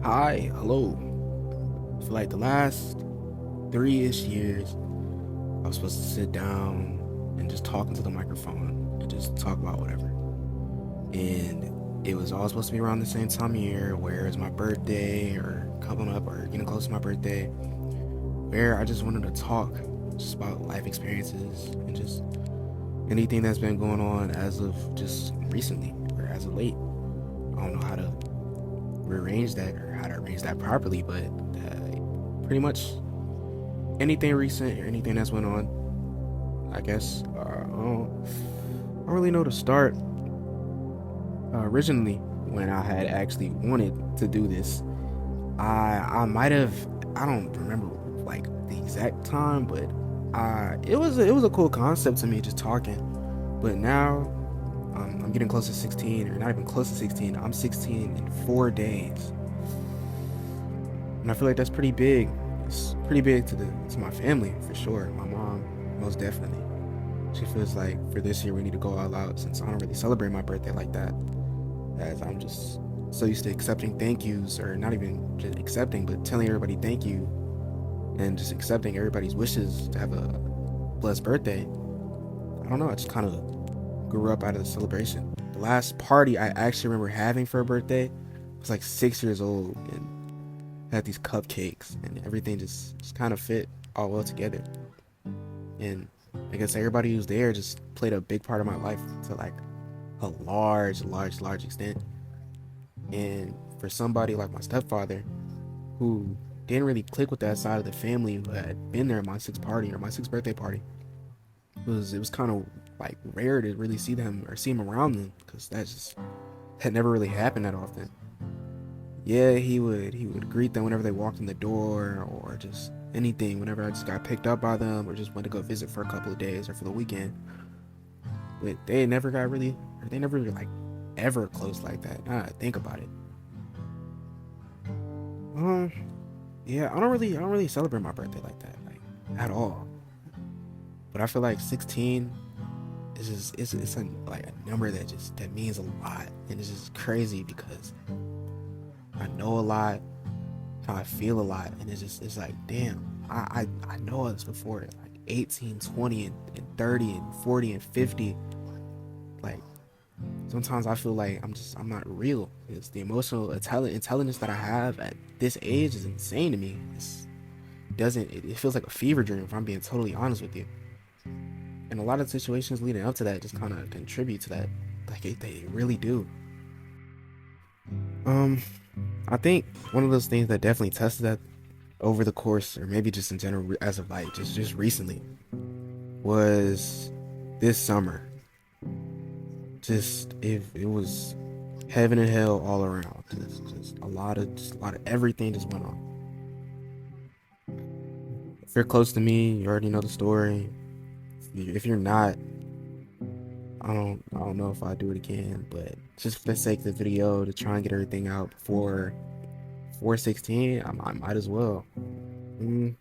Hi, hello. For like the last 3-ish years, I was supposed to sit down and just talk into the microphone and just talk about whatever. And it was all supposed to be around the same time of year, where it's my birthday or coming up or getting close to my birthday, where I just wanted to talk just about life experiences and just anything that's been going on as of just recently or as of late. I don't know how to rearrange that or how to arrange that properly, but pretty much anything recent or anything that's went on, I guess. I don't really know to start. Originally, when I had actually wanted to do this, I might have, I don't remember like the exact time, but it was a cool concept to me just talking. But now I'm getting close to 16, or not even close to 16. I'm 16 in 4 days, and I feel like that's pretty big. It's pretty big to my family for sure. My mom, most definitely. She feels like for this year we need to go all out, since I don't really celebrate my birthday like that, as I'm just so used to accepting thank yous, or not even just accepting, but telling everybody thank you and just accepting everybody's wishes to have a blessed birthday. I don't know, I just kind of grew up out of the celebration. The last party I actually remember having for a birthday was like 6 years old, and had these cupcakes and everything just kind of fit all well together. And I guess everybody who's there just played a big part of my life to like a large extent. And for somebody like my stepfather, who didn't really click with that side of the family, who had been there at my sixth party or my sixth birthday party, it was kind of like rare to really see them or see him around them, because that just had never really happened that often. Yeah, he would greet them whenever they walked in the door, or just anything whenever I just got picked up by them, or just went to go visit for a couple of days or for the weekend. But they never got really, or they never really like ever close like that. Now that I think about it. Um, yeah, I don't really celebrate my birthday like that, like at all. But I feel like 16 is just it's like a number that means a lot, and it's just crazy because I know a lot, how I feel a lot, and it's like damn, I know this before, like 18, 20, and 30 and 40 and 50. Like sometimes I feel like I'm not real. It's the emotional intelligence that I have at this age is insane to me. It feels like a fever dream, if I'm being totally honest with you. And a lot of situations leading up to that just kind of contribute to that. Like they really do. Um, I think one of those things that definitely tested that over the course, or maybe just in general, as of like just recently, was this summer. Just if it was heaven and hell all around. Just a lot of everything just went on. If you're close to me, you already know the story. If you're not, I don't know if I do it again, but just for the sake of the video, to try and get everything out before 16, I might as well. Mm,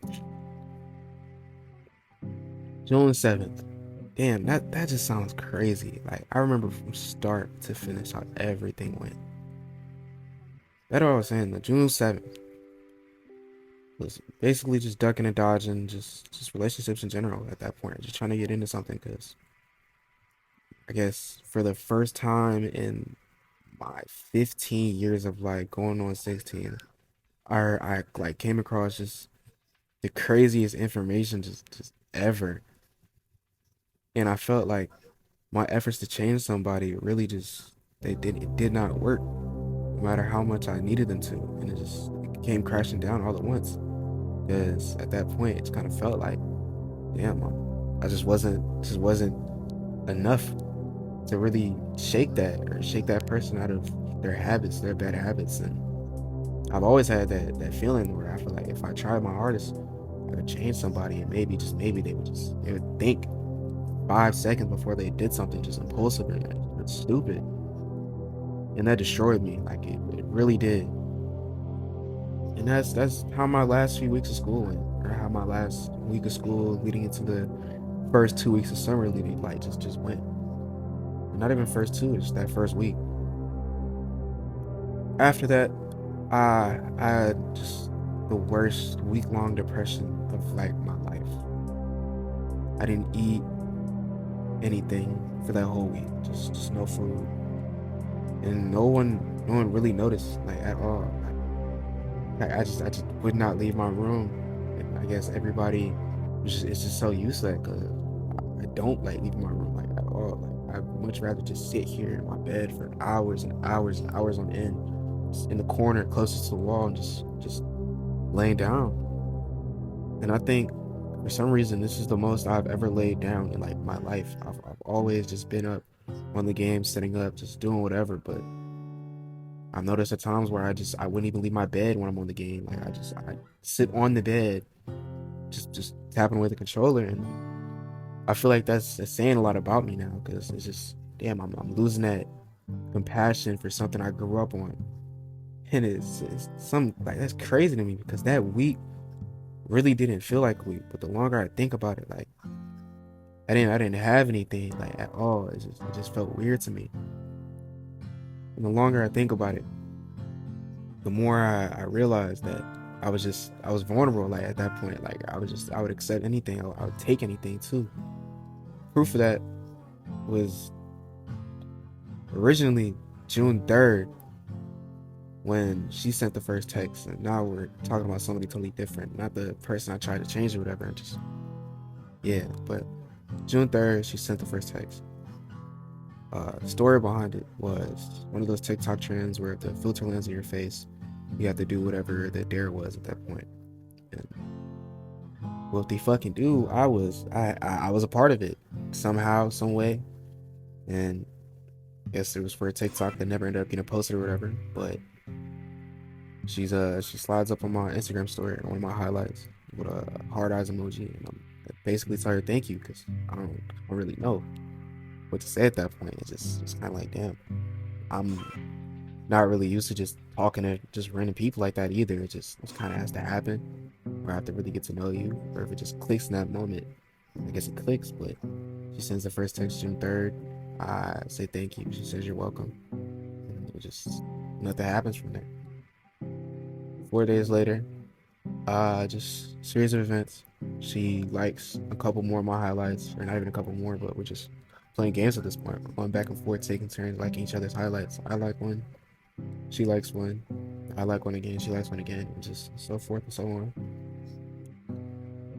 June 7th. Damn, that just sounds crazy. Like I remember from start to finish how everything went. That's what I was saying. The June 7th was basically just ducking and dodging, just relationships in general at that point. Just trying to get into something, because I guess for the first time in my 15 years of like going on 16, I like came across just the craziest information just ever. And I felt like my efforts to change somebody really just it did not work, no matter how much I needed them to. And it came crashing down all at once. Because at that point it kind of felt like, damn, I just wasn't enough to really shake that, or shake that person out of their habits, their bad habits. And I've always had that feeling where I feel like if I tried my hardest, I could change somebody, and maybe, just maybe, they would think 5 seconds before they did something just impulsive or stupid. And that destroyed me, like it really did. And that's how my last few weeks of school went, or how my last week of school leading into the first 2 weeks of summer leading, like just went. Not even first two, just that first week. After that, I just the worst week-long depression of like my life. I didn't eat anything for that whole week. Just no food, and no one really noticed like at all. I just would not leave my room, and I guess everybody is just so used to that because I don't like leaving my room like at all. Like I'd much rather just sit here in my bed for hours and hours and hours on end, just in the corner closest to the wall and just laying down. And I think for some reason this is the most I've ever laid down in like my life. I've always just been up on the game, sitting up, just doing whatever. But I've noticed at times where I wouldn't even leave my bed when I'm on the game. Like I sit on the bed, just tapping with the controller, and I feel like that's saying a lot about me now because it's just damn, I'm losing that compassion for something I grew up on, and it's some like that's crazy to me because that week really didn't feel like a week, but the longer I think about it, like I didn't have anything like at all. It just felt weird to me, and the longer I think about it, the more I realized that I was vulnerable. Like at that point, like I would accept anything. I would take anything too. Proof of that was originally June 3rd when she sent the first text, and now we're talking about somebody totally different. Not the person I tried to change or whatever. And just yeah, but June 3rd, she sent the first text. The story behind it was one of those TikTok trends where if the filter lands on your face, you have to do whatever the dare was at that point. And what they fucking do, I was a part of it somehow, some way, and I guess it was for a TikTok that never ended up getting posted or whatever. But she slides up on my Instagram story, one of my highlights, with a hard eyes emoji, and I basically tell her thank you because I don't really know what to say at that point. It's kind of like damn, I'm not really used to just talking to just random people like that either. It kind of has to happen, or I have to really get to know you, or if it just clicks in that moment, I guess it clicks. But she sends the first text June 3rd. I say thank you. She says you're welcome, and it just nothing happens from there. 4 days later, just series of events. She likes a couple more of my highlights, or not even a couple more, but we're just playing games at this point. We're going back and forth, taking turns liking each other's highlights. I like one, she likes one, I like one again, she likes one again, and just so forth and so on.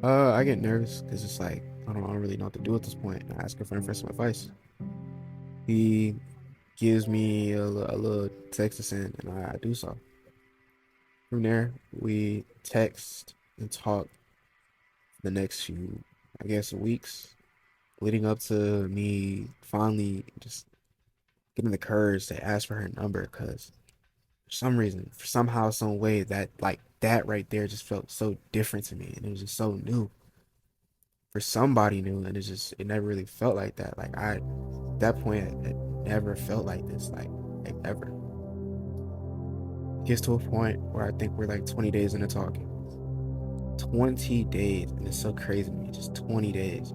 I get nervous because it's like I don't really know what to do at this point. I ask her friend for some advice. He gives me a little text to send, and I do so. From there, we text and talk the next few, I guess, weeks leading up to me finally just getting the courage to ask for her number because for some reason, for somehow, some way that like that right there just felt so different to me and it was just so new for somebody new and it never really felt like that. Like I at that point it never felt like this, like ever. It gets to a point where I think we're like 20 days into talking. 20 days, and it's so crazy to me, just 20 days.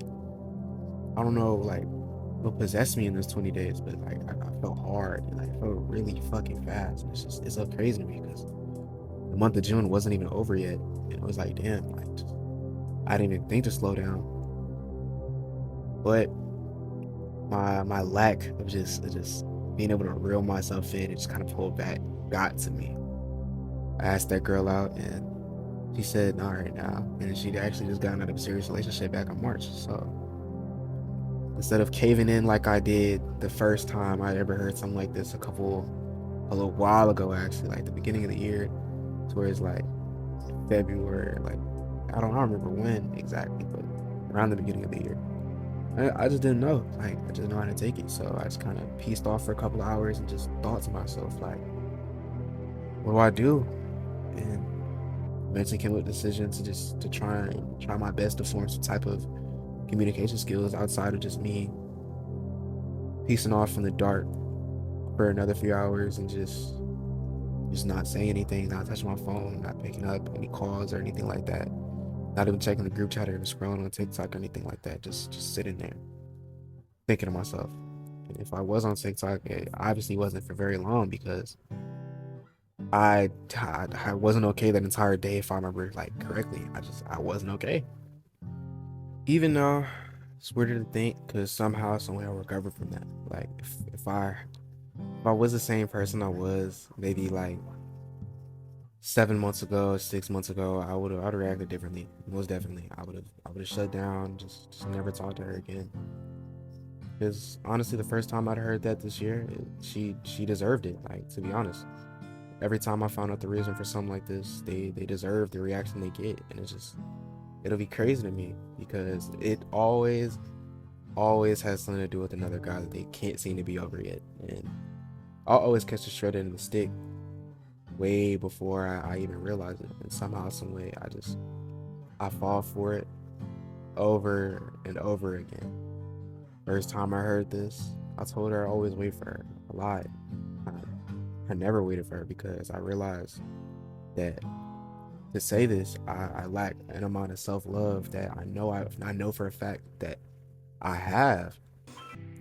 I don't know like what possessed me in those 20 days, but like I felt hard and like, I felt really fucking fast. It's so crazy to me because the month of June wasn't even over yet. And it was like, damn, like just, I didn't even think to slow down. But my lack of just being able to reel myself in and just kind of pull back got to me. I asked that girl out and she said not right now. And she'd actually just gotten out of a serious relationship back in March. So instead of caving in like I did the first time I ever heard something like this a little while ago actually, like the beginning of the year, towards like February, like I don't remember when exactly, but around the beginning of the year. I just didn't know. Like I just didn't know how to take it. So I just kind of pieced off for a couple of hours and just thought to myself, like, what do I do? And eventually came with the decision to just to try my best to form some type of communication skills outside of just me piecing off in the dark for another few hours and just not saying anything, not touching my phone, not picking up any calls or anything like that. Not even checking the group chat or even scrolling on TikTok or anything like that. Just sitting there thinking to myself. And if I was on TikTok, it obviously wasn't for very long because I wasn't okay that entire day, if I remember like correctly. I wasn't okay. Even though it's weird to think, because somehow, some way, I'll recover from that. Like if I was the same person I was maybe like 7 months ago, 6 months ago, I would have reacted differently. Most definitely, I would have shut down, just never talked to her again. Because honestly, the first time I'd heard that this year, she deserved it. Like, to be honest, every time I found out the reason for something like this, they deserve the reaction they get, and it'll be crazy to me because it always has something to do with another guy that they can't seem to be over yet, and I'll always catch the shred end of the stick way before I even realize it, and somehow, some way, I fall for it over and over again. First time I heard this, I told her I always wait for her. I lied. I, I never waited for her because I realized that to say this, I lack an amount of self love that I know for a fact that I have,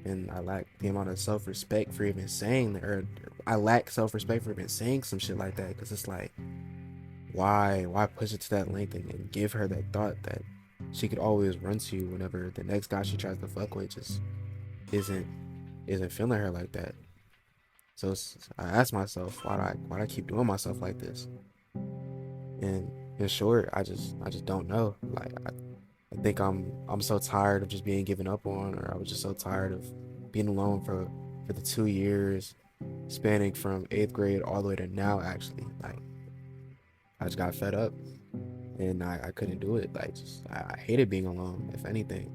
and I lack the amount of self respect for even saying that, or I lack self respect for even saying some shit like that, because it's like, why push it to that length and give her that thought that she could always run to you whenever the next guy she tries to fuck with just isn't isn't feeling her like that. So I asked myself, why do I keep doing myself like this? And in short, I just don't know. Like I think I'm so tired of just being given up on, or I was just so tired of being alone for the 2 years spanning from eighth grade all the way to now. Actually, like I just got fed up, and I couldn't do it. Like just I hated being alone. If anything,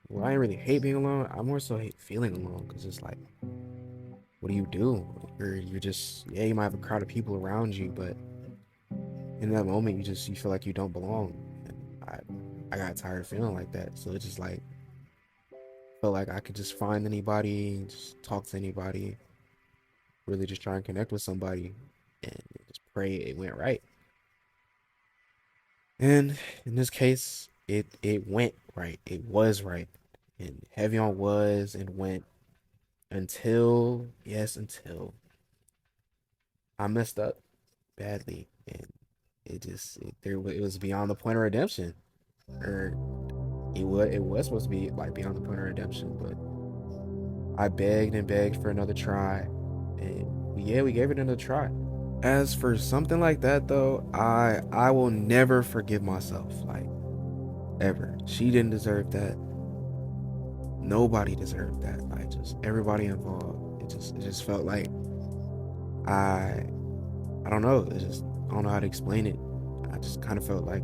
well, I didn't really hate being alone. I more so hate feeling alone, because it's like, what do you do? You're just, yeah, you might have a crowd of people around you, but in that moment you feel like you don't belong. And I got tired of feeling like that. So it just like felt like I could just find anybody, just talk to anybody, really just try and connect with somebody, and just pray it went right. And in this case, it went right. It was right. And heavy on was and went until, yes, until I messed up badly, and it was beyond the point of redemption, or it was supposed to be like beyond the point of redemption, but I begged and begged for another try, and yeah, we gave it another try. As for something like that though, I will never forgive myself, like, ever. She didn't deserve that. Nobody deserved that. Like, just everybody involved. It just felt like I I don't know. I don't know how to explain it. I just kind of felt like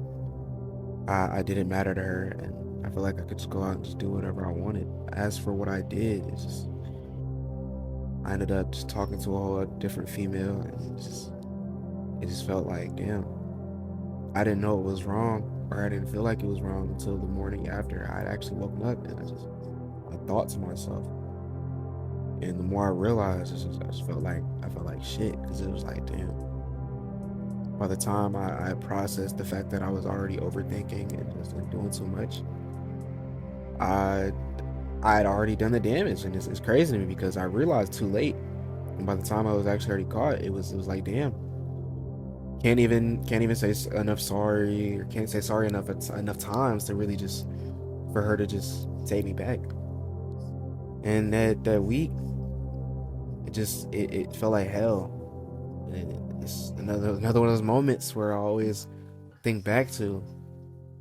I didn't matter to her, and I felt like I could just go out and just do whatever I wanted. As for what I did, I ended up just talking to a whole different female, and it just felt like, damn, I didn't know it was wrong, or I didn't feel like it was wrong until the morning after I'd actually woken up, and I thought to myself, and the more I realized, I felt like shit, because it was like, damn. By the time I processed the fact that I was already overthinking and just doing too much, I I had already done the damage, and it's crazy to me because I realized too late. And by the time I was actually already caught, it was like, damn, can't even say enough sorry, or can't say sorry enough times to really just for her to just take me back. And that week, it felt like hell. And it's another one of those moments where I always think back to,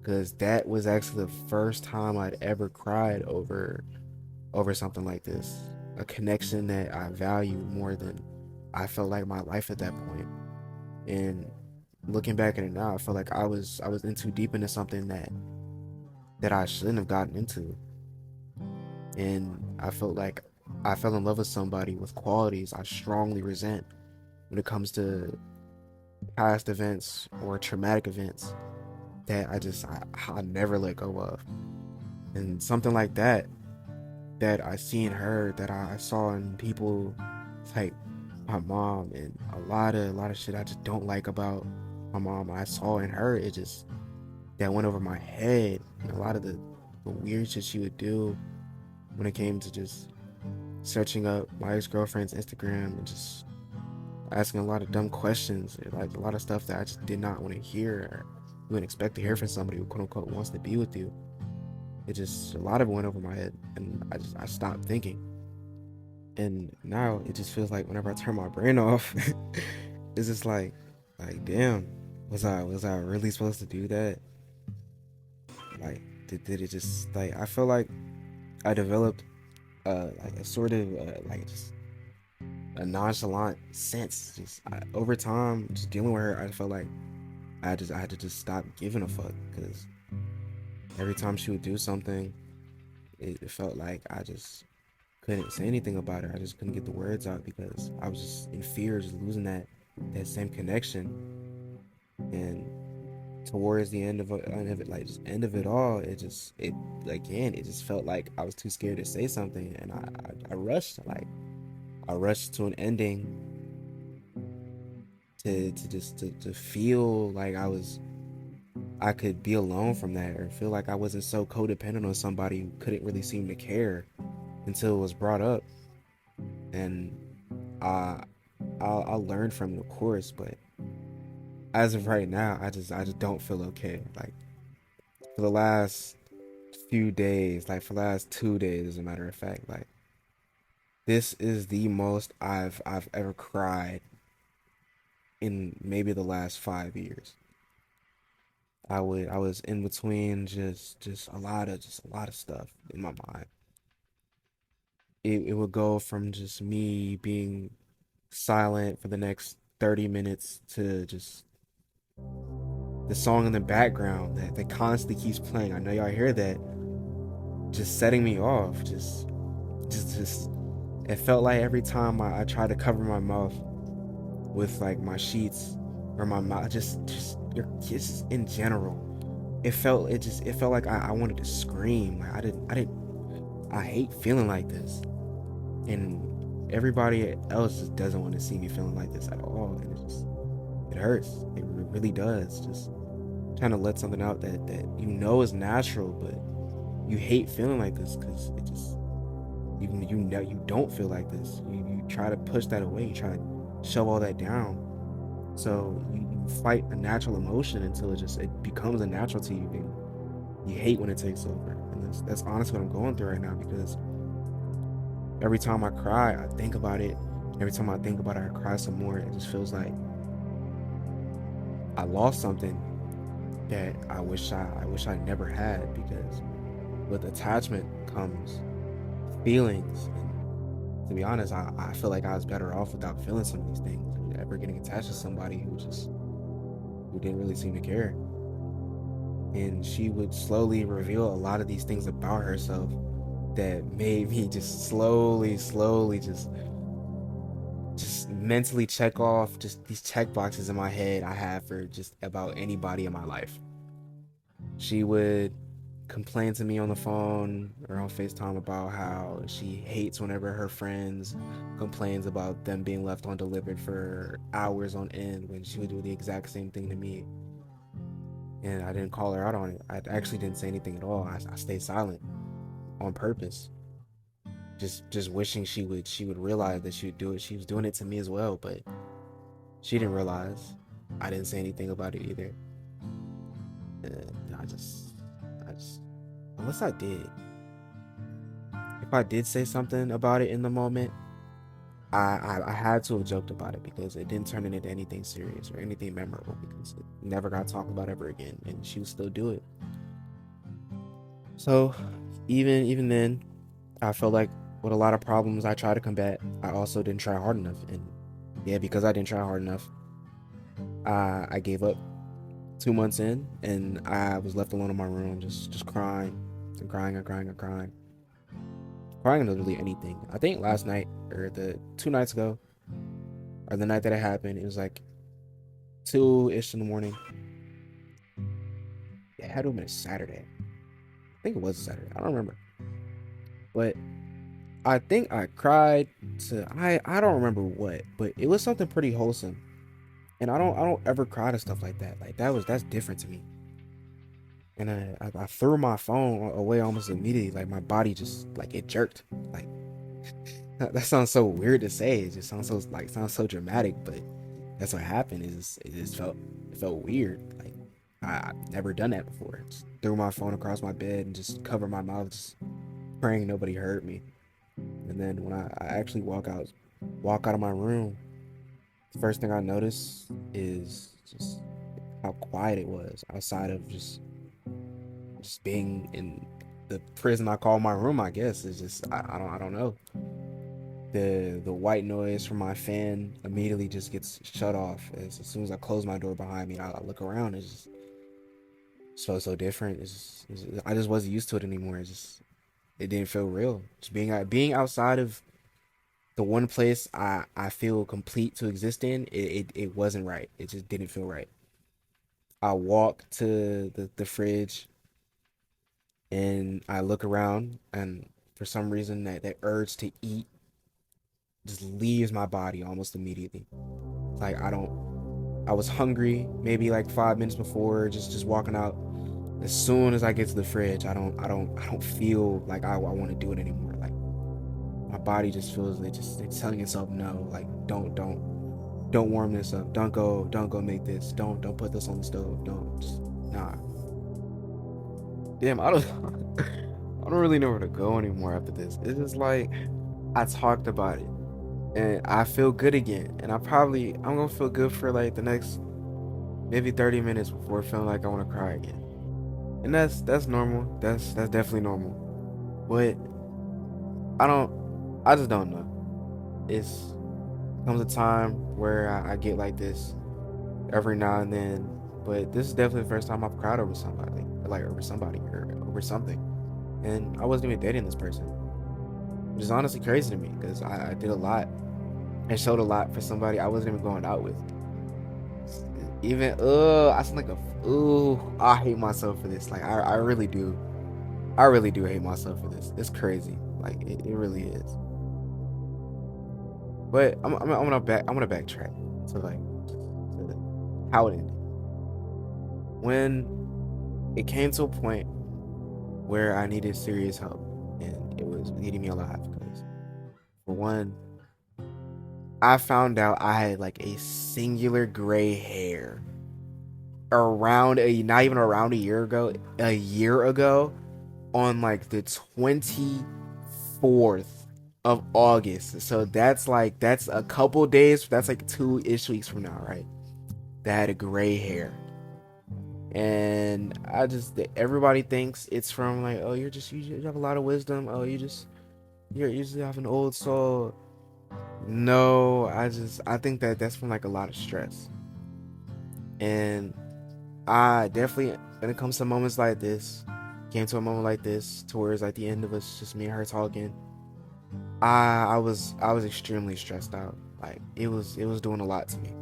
because that was actually the first time I'd ever cried over something like this, a connection that I value more than I felt like my life at that point. And looking back at it now, I felt like I was in too deep into something that I shouldn't have gotten into, and I felt like I fell in love with somebody with qualities I strongly resent when it comes to past events or traumatic events that I never let go of. And something like that I see in her, that I saw in people like my mom, and a lot of shit I just don't like about my mom, I saw in her. It just that went over my head, and a lot of the weird shit she would do when it came to just searching up my ex-girlfriend's Instagram and just asking a lot of dumb questions, like a lot of stuff that I just did not want to hear or wouldn't expect to hear from somebody who quote unquote wants to be with you. It just a lot of it went over my head, and I stopped thinking. And now it just feels like whenever I turn my brain off, it's just like damn, was I really supposed to do that? Like did it just like I feel like I developed like a sort of like just a nonchalant sense. Just over time, just dealing with her, I felt like I had to just stop giving a fuck because every time she would do something, it felt like I just couldn't say anything about her. I just couldn't get the words out because I was just in fear of just losing that same connection. And towards the end of it, like just end of it all, it again, it just felt like I was too scared to say something, and I rushed I rushed to an ending to feel like I could be alone from that or feel like I wasn't so codependent on somebody who couldn't really seem to care until it was brought up. And I I'll learn from the course, but as of right now, I just don't feel okay. Like for the last few days, like for the last 2 days, as a matter of fact, like this is the most I've ever cried in maybe the last 5 years. I was in between just a lot of stuff in my mind. It would go from just me being silent for the next 30 minutes to just the song in the background that constantly keeps playing. I know y'all hear that, just setting me off. Just it felt like every time I tried to cover my mouth with like my sheets or my mouth, just in general, it felt like I wanted to scream. Like I didn't I hate feeling like this, and everybody else just doesn't want to see me feeling like this at all, and it hurts. It really does. Just trying to let something out that you know is natural, but you hate feeling like this because it just you know you don't feel like this. You try to push that away. You try to shove all that down. So you fight a natural emotion until it becomes a natural to you, and you hate when it takes over. And that's honestly what I'm going through right now because every time I cry, I think about it. Every time I think about it, I cry some more. It just feels like I lost something that I wish I never had because with attachment comes feelings. And to be honest, I feel like I was better off without feeling some of these things. Ever getting attached to somebody who didn't really seem to care. And she would slowly reveal a lot of these things about herself that made me just slowly just mentally check off just these check boxes in my head I have for just about anybody in my life. She would complain to me on the phone or on FaceTime about how she hates whenever her friends complains about them being left undelivered for hours on end when she would do the exact same thing to me. And I didn't call her out on it. I actually didn't say anything at all. I stayed silent on purpose. Just wishing she would realize that she would do it. She was doing it to me as well, but she didn't realize. I didn't say anything about it either. And I just unless I did. If I did say something about it in the moment, I had to have joked about it because it didn't turn into anything serious or anything memorable because it never got talked about ever again, and she would still do it. So even then, I felt like with a lot of problems I tried to combat, I also didn't try hard enough, and yeah, because I didn't try hard enough, I gave up 2 months in, and I was left alone in my room, just crying and crying and crying and crying, crying literally anything. I think last night or the 2 nights ago or the night that it happened, it was like 2 ish in the morning. It had to have been a Saturday. I think it was a Saturday. I don't remember, but I think I cried to I don't remember what, but it was something pretty wholesome. And I don't ever cry to stuff like that. Like that's different to me. And I threw my phone away almost immediately. Like my body just like it jerked. Like That sounds so weird to say. It just sounds so dramatic, but that's what happened. It just it felt weird. Like I've never done that before. Just threw my phone across my bed and just covered my mouth, just praying nobody heard me. And then when I actually walk out of my room, the first thing I notice is just how quiet it was outside of just being in the prison I call my room. I guess it's just I don't know. The white noise from my fan immediately just gets shut off as soon as I close my door behind me. And I look around. It's just so different. I just wasn't used to it anymore. It didn't feel real. Just being outside of the one place I feel complete to exist in. It wasn't right. It just didn't feel right. I walk to the fridge and I look around, and for some reason that urge to eat just leaves my body almost immediately. Like I was hungry maybe like 5 minutes before, just walking out. As soon as I get to the fridge, I don't feel like I want to do it anymore. Like my body just feels it's telling itself no. Like don't warm this up. Don't go make this. Don't put this on the stove. Don't just nah. Damn, I don't I don't really know where to go anymore after this. It's just like I talked about it and I feel good again. And I'm gonna feel good for like the next maybe 30 minutes before feeling like I want to cry again. And that's normal. That's definitely normal. But I don't I just don't know. It's comes a time where I get like this every now and then. But this is definitely the first time I've cried over somebody, like over somebody or over something. And I wasn't even dating this person, which is honestly crazy to me because I did a lot and showed a lot for somebody I wasn't even going out with. Even I sound like a I hate myself for this. Like I really do. I really do hate myself for this. It's crazy. Like it really is. But I'm gonna backtrack to like to how it ended. When it came to a point where I needed serious help and it was eating me alive because for one, I found out I had like a singular gray hair around a not even around a year ago on like the 24th of August. So that's a couple days, that's like 2-ish weeks from now, right? That I had a gray hair. And everybody thinks it's from like, oh, you just have a lot of wisdom. Oh, you just have an old soul. No, I think that that's from like a lot of stress. And I definitely, when it comes to moments like this, came to a moment like this towards like the end of us, just me and her talking. I was extremely stressed out. Like it was doing a lot to me.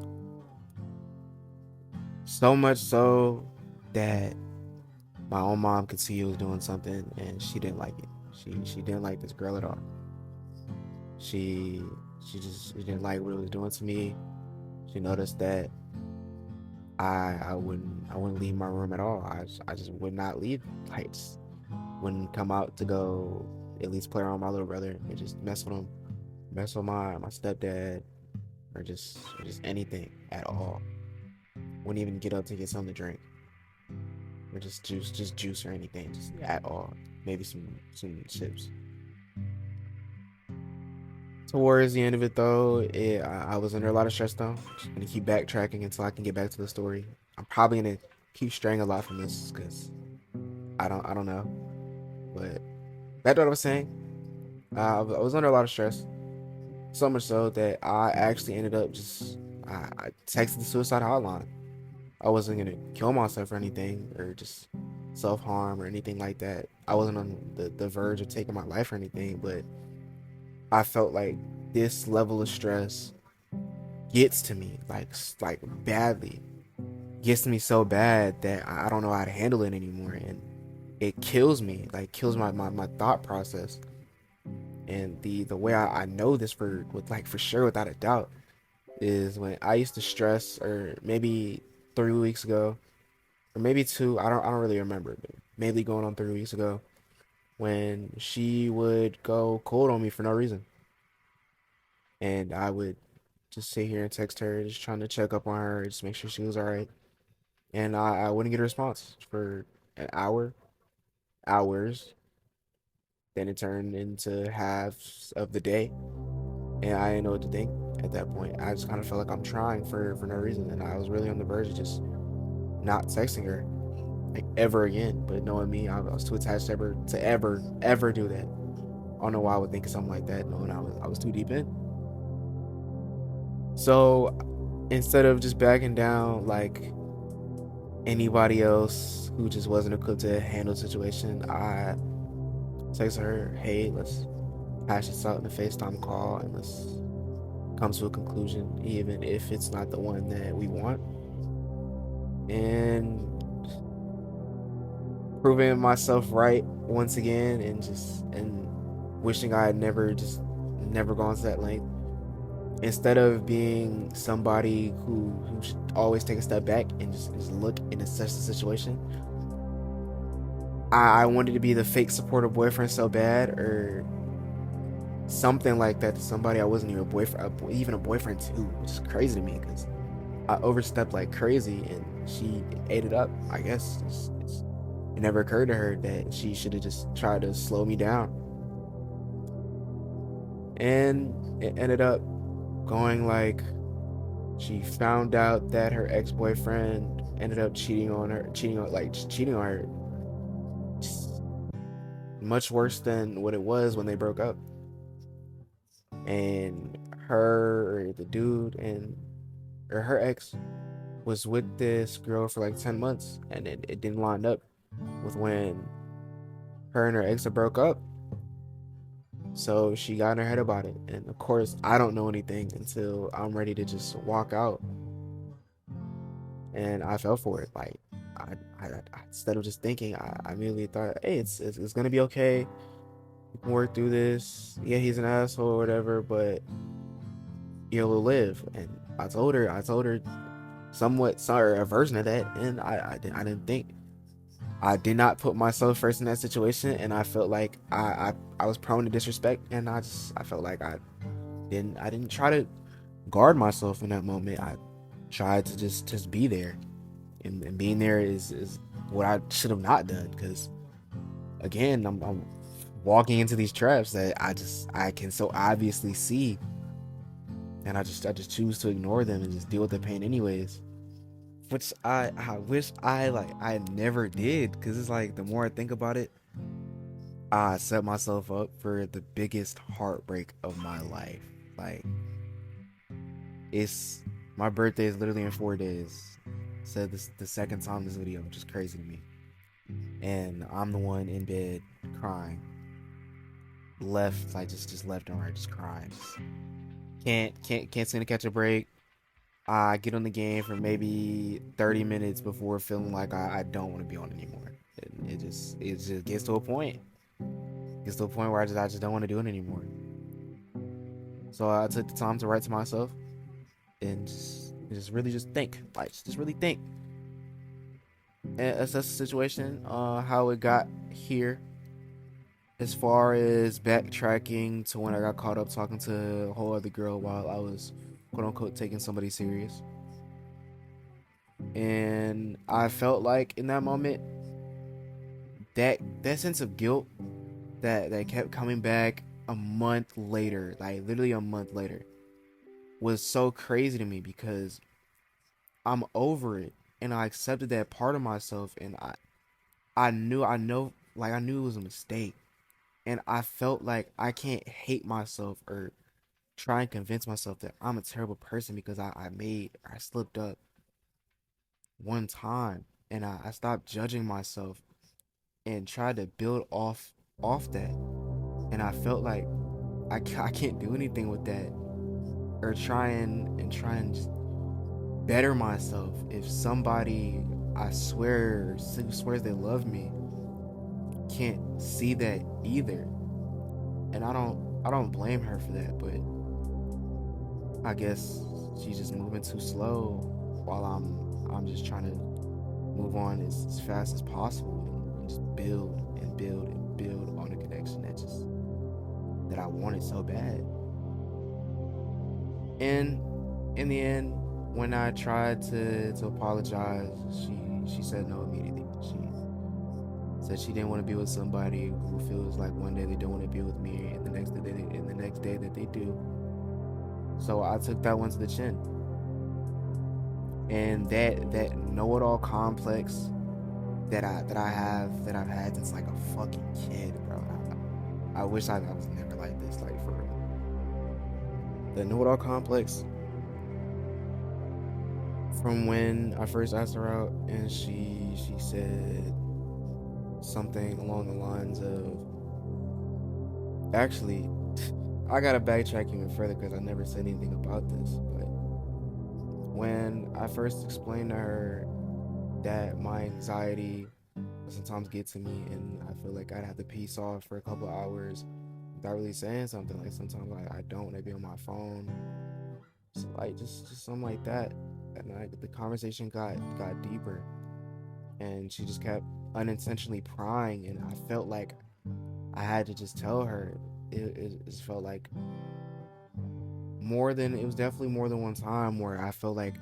So much so that my own mom could see it was doing something and she didn't like it. She didn't like this girl at all. She she didn't like what it was doing to me. She noticed that I wouldn't leave my room at all. I just would not leave. Like just wouldn't come out to go at least play around with my little brother and just mess with him, mess with my stepdad, or just anything at all. Wouldn't even get up to get something to drink or just juice or anything, just at all. Maybe some chips. Towards the end of it though, I was under a lot of stress though. Just gonna keep backtracking until I can get back to the story. I'm probably gonna keep straying a lot from this because I don't know. But that's what I was saying. I was under a lot of stress, so much so that I actually ended up I texted the suicide hotline. I wasn't gonna kill myself or anything or just self harm or anything like that. I wasn't on the verge of taking my life or anything, but I felt like this level of stress gets to me like badly. Gets to me so bad that I don't know how to handle it anymore, and it kills me. Like kills my thought process. And the way I know this for with like for sure without a doubt is when I used to stress, or maybe 3 weeks ago or maybe two. I don't really remember, but maybe going on 3 weeks ago when she would go cold on me for no reason. and I would just sit here and text her, just trying to check up on her, just make sure she was all right. And I wouldn't get a response for an hour, hours. Then it turned into halves of the day, and I didn't know what to think at that point. I just kind of felt like I'm trying for no reason, and I was really on the verge of just not texting her like ever again. But knowing me, I was too attached to ever do that. I don't know why I would think of something like that, knowing I was too deep in. So instead of just backing down like anybody else who just wasn't equipped to handle the situation, I texted her, "Hey, let's hash this out in a FaceTime call and let's come to a conclusion, even if it's not the one that we want." And proving myself right once again, and wishing I had never gone to that length. Instead of being somebody who should always take a step back and just look and assess the situation, I wanted to be the fake supportive boyfriend so bad, or something like that, to somebody I wasn't even a boyfriend, even a boyfriend to, which is crazy to me because I overstepped like crazy and she ate it up. I guess it never occurred to her that she should have just tried to slow me down, and it ended up going like she found out that her ex-boyfriend ended up cheating on her, just much worse than what it was when they broke up. And her, or the dude, and or her ex was with this girl for like 10 months, and it didn't line up with when her and her ex had broke up. So she got in her head about it, and of course I don't know anything until I'm ready to just walk out, and I fell for it. Like instead of just thinking, I immediately thought, hey, it's gonna be okay. We can work through this. Yeah, he's an asshole or whatever, but you'll live. And I told her somewhat, sorry, a version of that, and I didn't think. I did not put myself first in that situation, and I felt like I was prone to disrespect, and I felt like I didn't try to guard myself in that moment. I tried to just be there, and being there is what I should have not done, because again, I'm walking into these traps that I can so obviously see, and I just choose to ignore them and just deal with the pain anyways. Which I wish I never did, because it's like the more I think about it, I set myself up for the biggest heartbreak of my life. Like, it's my birthday is literally in 4 days. Said this the second time in this video, which is crazy to me. And I'm the one in bed crying, left, like just left and right, just crying. Just can't seem to catch a break. I get on the game for maybe 30 minutes before feeling like I don't want to be on anymore. It just gets to a point. Gets to a point where I just don't want to do it anymore. So I took the time to write to myself and just really just think, like just really think and assess the situation, how it got here. As far as backtracking to when I got caught up talking to a whole other girl while I was quote unquote taking somebody serious. And I felt like in that moment, that sense of guilt that kept coming back a month later, like literally a month later, was so crazy to me, because I'm over it and I accepted that part of myself, and I knew it was a mistake, and I felt like I can't hate myself or try and convince myself that I'm a terrible person because I slipped up one time, and I stopped judging myself and tried to build off that. And I felt like I can't do anything with that, or try and just better myself if somebody I swear swears they love me can't see that either. And I don't blame her for that, but I guess she's just moving too slow while I'm just trying to move on as fast as possible, and just build and build and build on a connection that I wanted so bad. And in the end, when I tried to apologize, she said no immediately. She said she didn't want to be with somebody who feels like one day they don't want to be with me, and the next day that they do. So I took that one to the chin, and that know-it-all complex that I've had since like a fucking kid, bro. I wish I was never like this, like for real. The know-it-all complex from when I first asked her out, and she said something along the lines of, actually, I gotta backtrack even further because I never said anything about this. But when I first explained to her that my anxiety sometimes get to me, and I feel like I'd have to peace off for a couple hours without really saying something. Like sometimes I don't. I be on my phone, so like just something like that. And the conversation got deeper, and she just kept unintentionally prying, and I felt like I had to just tell her. It just felt like it was definitely more than one time where I felt like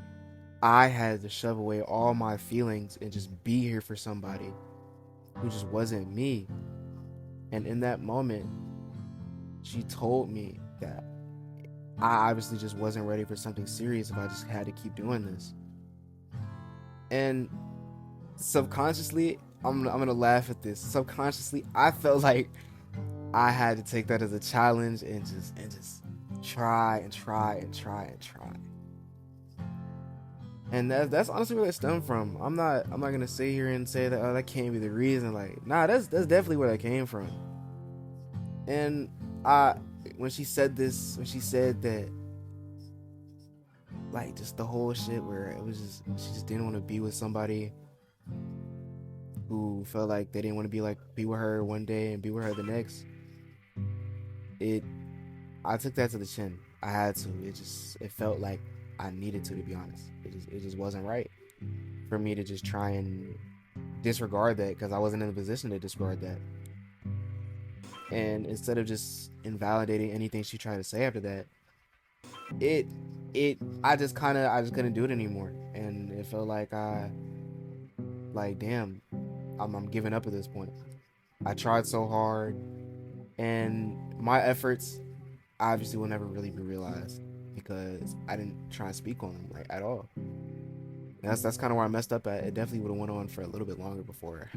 I had to shove away all my feelings and just be here for somebody who just wasn't me. And in that moment, she told me that I obviously just wasn't ready for something serious if I just had to keep doing this. And subconsciously, I'm gonna laugh at this. Subconsciously, I felt like I had to take that as a challenge and just try and try and try and try. And that's honestly where that stemmed from. I'm not gonna sit here and say that, oh, that can't be the reason. Like, nah, that's definitely where that came from. And I when she said this, when she said that, like, just the whole shit where it was just she just didn't want to be with somebody who felt like they didn't want to be with her one day and be with her the next. It I took that to the chin. I had to. It felt like I needed to be honest. It just wasn't right for me to just try and disregard that because I wasn't in a position to disregard that. And instead of just invalidating anything she tried to say after that, it it I just couldn't do it anymore. And it felt like damn, I'm giving up at this point. I tried so hard, and my efforts obviously will never really be realized because I didn't try and speak on them like at all. And that's kind of where I messed up at. It definitely would have went on for a little bit longer before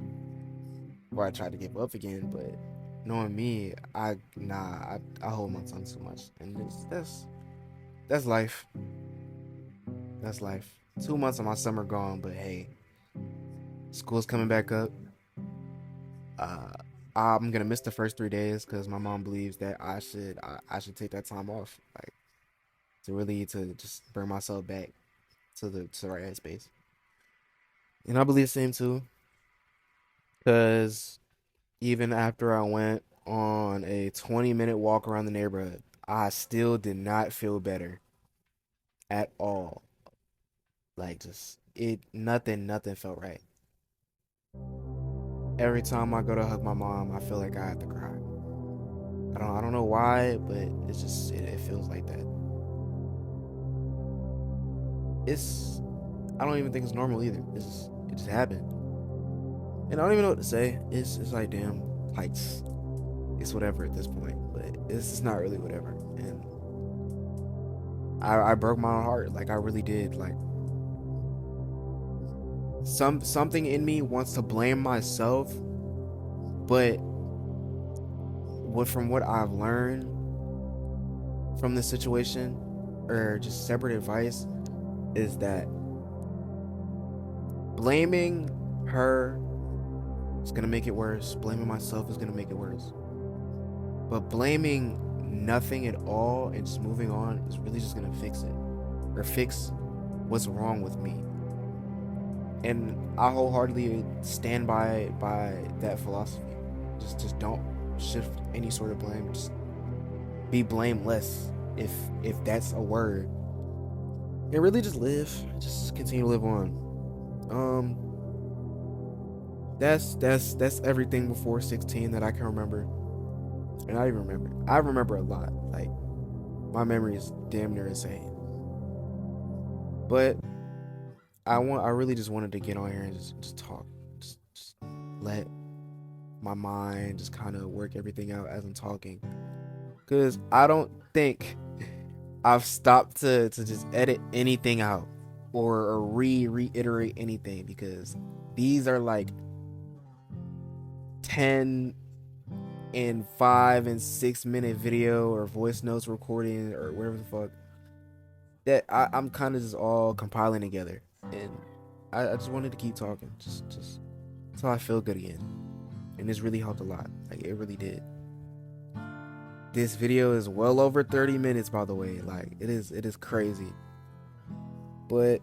I tried to give up again. But knowing me, I hold my tongue so much, and that's life. That's life. 2 months of my summer gone, but hey, school's coming back up. Uh, I'm gonna miss the first 3 days because my mom believes that I should take that time off, like to just bring myself back to the right headspace. And I believe the same too, because even after I went on a 20-minute walk around the neighborhood, I still did not feel better at all. Like just nothing felt right. Every time I go to hug my mom, I feel like I have to cry. I don't know why, but it feels like that. It's I don't even think it's normal either. It just happened, and I don't even know what to say. It's like damn, like it's whatever at this point, but it's not really whatever. And I broke my own heart, like I really did. Like something in me wants to blame myself, but from what I've learned from this situation, or just separate advice, is that blaming her is gonna make it worse. Blaming myself is gonna make it worse. But blaming nothing at all and just moving on is really just gonna fix it, or fix what's wrong with me. And I wholeheartedly stand by that philosophy. Just don't shift any sort of blame. Just be blameless, if that's a word. And really just live. Just continue to live on. Um, that's everything before 16 that I can remember. And I remember a lot. Like my memory is damn near insane. But I really just wanted to get on here and just talk, just let my mind just kind of work everything out as I'm talking. Cause I don't think I've stopped to just edit anything out or reiterate anything because these are like 10 and 5 and 6 minute video or voice notes recording or whatever the fuck that I'm kind of just all compiling together, and I just wanted to keep talking, just until I feel good again, and this really helped a lot. Like it really did. This video is well over 30 minutes, by the way. Like it is crazy, but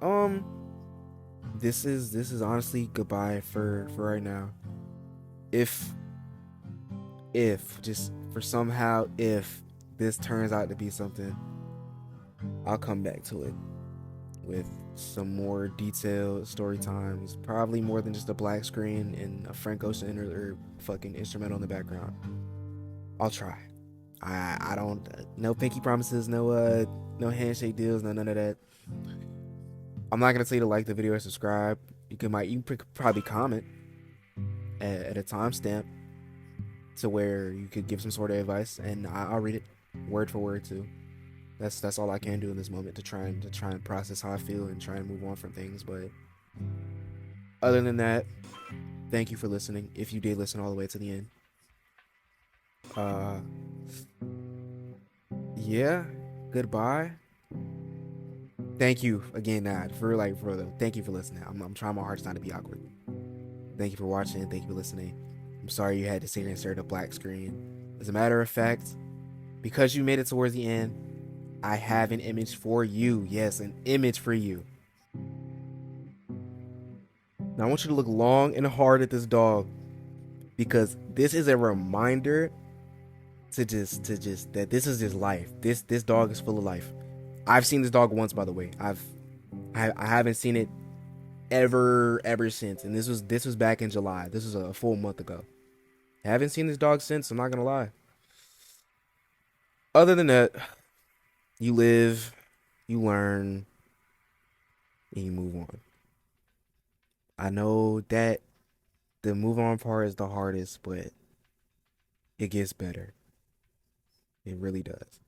um, this is honestly goodbye for right now. If just for somehow if this turns out to be something, I'll come back to it with some more detailed story times. Probably more than just a black screen and a Frank Ocean or fucking instrumental in the background. I'll try. I don't no pinky promises, no handshake deals, no none of that. I'm not gonna tell you to like the video or subscribe. You can probably comment at a timestamp to where you could give some sort of advice, and I'll read it word for word too. That's all I can do in this moment to try and process how I feel and try and move on from things. But other than that, thank you for listening. If you did listen all the way to the end, uh, yeah, goodbye. Thank you again, Nad, for the thank you for listening. I'm trying my hardest not to be awkward. Thank you for watching. Thank you for listening. I'm sorry you had to sit here and stare at a black screen. As a matter of fact, because you made it towards the end, I have an image for you. Yes, an image for you. Now I want you to look long and hard at this dog because this is a reminder to just that this is just life. This dog is full of life. I've seen this dog once, by the way. I haven't seen it ever since, and this was back in July. This was a full month ago. I haven't seen this dog since. I'm not gonna lie. Other than that, you live, you learn, and you move on. I know that the move on part is the hardest, but it gets better. It really does.